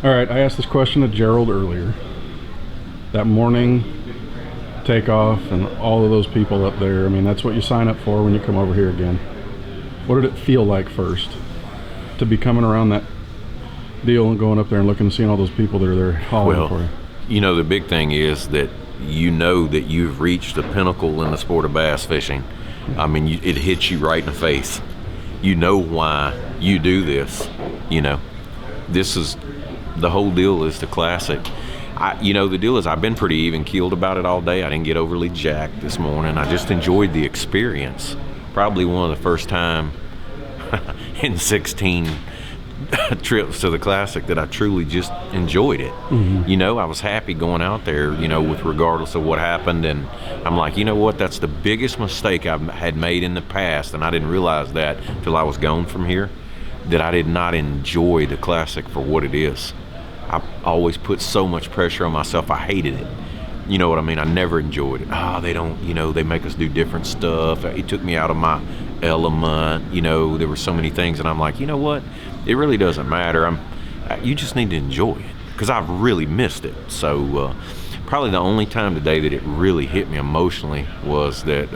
All right, I asked this question to Gerald earlier. That morning takeoff and all of those people up there, I mean, that's what you sign up for when you come over here again. What did it feel like first to be coming around that deal and going up there and looking and seeing all those people that are there hollering for you? You know, the big thing is that you know that you've reached the pinnacle in the sport of bass fishing. I mean, it hits you right in the face. You know why you do this. You know, this is the whole deal is the classic. The deal is I've been pretty even keeled about it all day. I didn't get overly jacked this morning. I just enjoyed the experience. Probably one of the first time in 16 trips to the classic that I truly just enjoyed it. Mm-hmm. You know, I was happy going out there, you know, with regardless of what happened. And I'm like, you know what, that's the biggest mistake I had made in the past. And I didn't realize that till I was gone from here, that I did not enjoy the classic for what it is. I always put so much pressure on myself. I hated it. You know what I mean? I never enjoyed it. They don't, you know, they make us do different stuff. It took me out of my element. You know, there were so many things, and I'm like, you know what? It really doesn't matter. You just need to enjoy it, because I've really missed it. So probably the only time today that it really hit me emotionally was that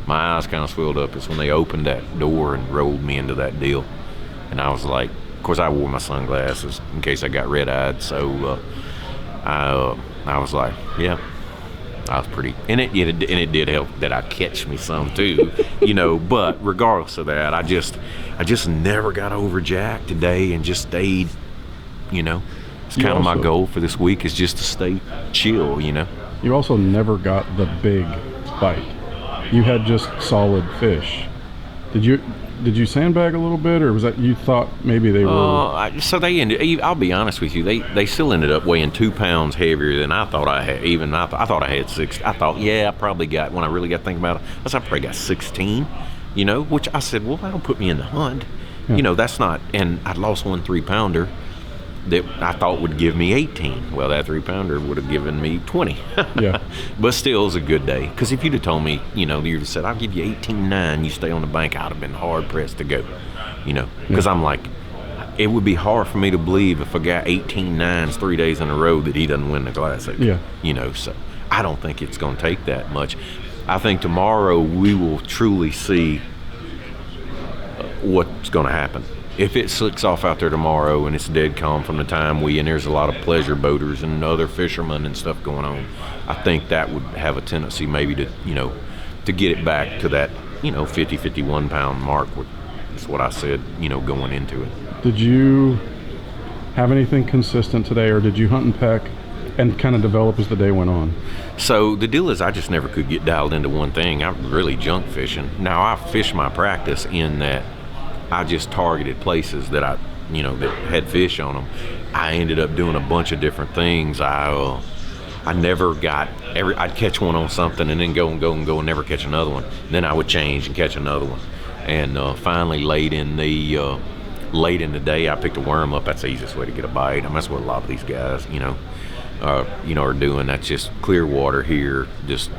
my eyes kind of swelled up. Is when they opened that door and rolled me into that deal. And I was like, of course, I wore my sunglasses in case I got red-eyed. So I was like, yeah, I was pretty. And it did help that I catch me some too, you know. But regardless of that, I just never got over Jack today and just stayed, you know. It's kind of my goal for this week is just to stay chill, you know. You also never got the big bite. You had just solid fish. Did you sandbag a little bit, or was that you thought maybe they were? So they ended. I'll be honest with you. They still ended up weighing 2 pounds heavier than I thought I had. I thought I had 6. I thought, I probably got. When I really got to think about it, I probably got 16. You know, which I said, well, that'll put me in the hunt. Yeah. You know, that's not. And I lost 1 3-pounder that I thought would give me 18. Well, that 3-pounder would have given me 20. Yeah. But still, it was a good day. Because if you'd have told me, you know, you'd have said, I'll give you 18.9, you stay on the bank, I'd have been hard-pressed to go, you know. Because I'm like, it would be hard for me to believe if a guy 18.9s 3 days in a row that he doesn't win the Classic. Yeah. You know, so I don't think it's going to take that much. I think tomorrow we will truly see what's going to happen. If it slicks off out there tomorrow and it's dead calm from the time and there's a lot of pleasure boaters and other fishermen and stuff going on, I think that would have a tendency maybe to, you know, to get it back to that, you know, 50, 51 pound mark. That's what I said, you know, going into it. Did you have anything consistent today, or did you hunt and peck and kind of develop as the day went on? So the deal is I just never could get dialed into one thing. I'm really junk fishing. Now I fish my practice in that I just targeted places that that had fish on them. I ended up doing a bunch of different things. I never got I'd catch one on something and then go and never catch another one. Then I would change and catch another one. And finally, late in the day, I picked a worm up. That's the easiest way to get a bite. I mean, that's what a lot of these guys, are doing. That's just clear water here. Just,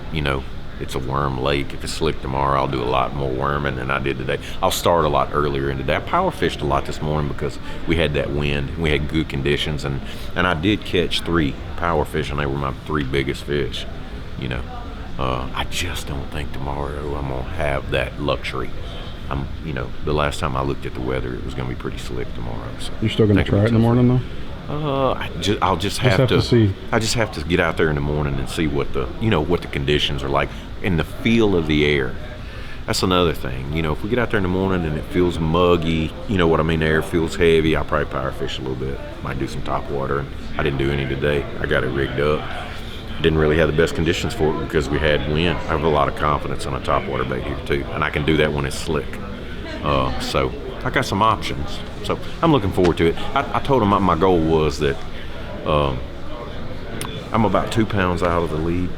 it's a worm lake. If it's slick tomorrow, I'll do a lot more worming than I did today. I'll start a lot earlier in the day. I power fished a lot this morning because we had that wind. We had good conditions, and I did catch 3 power fish, and they were my 3 biggest fish. I just don't think tomorrow I'm gonna have that luxury. The last time I looked at the weather, it was gonna be pretty slick tomorrow. So you're still gonna try it in the morning though? I'll just have to see. I just have to get out there in the morning and see what the conditions are like and the feel of the air. That's another thing. If we get out there in the morning and it feels muggy, the air feels heavy, I'll probably power fish a little bit. Might do some top water. And I didn't do any today. I got it rigged up. Didn't really have the best conditions for it because we had wind. I have a lot of confidence on a top water bait here too, and I can do that when it's slick. So I got some options. So I'm looking forward to it. I told him my goal was that I'm about 2 pounds out of the lead,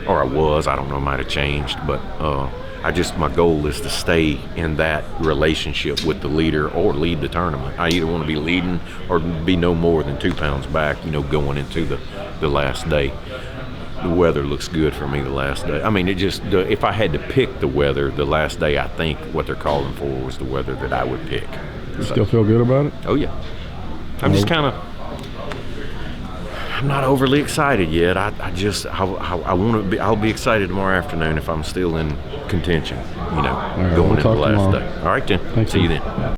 or I was. I don't know, might have changed, but my goal is to stay in that relationship with the leader or lead the tournament. I either want to be leading or be no more than 2 pounds back, going into the last day. The weather looks good for me the last day. I mean, if I had to pick the weather the last day, I think what they're calling for was the weather that I would pick. You still feel good about it? Oh, yeah. I'm just kind of, I'm not overly excited yet. I want to be. I'll be excited tomorrow afternoon if I'm still in contention. You know, right, going we'll into the talk last tomorrow. day. All right, then. Thanks, See you man. then.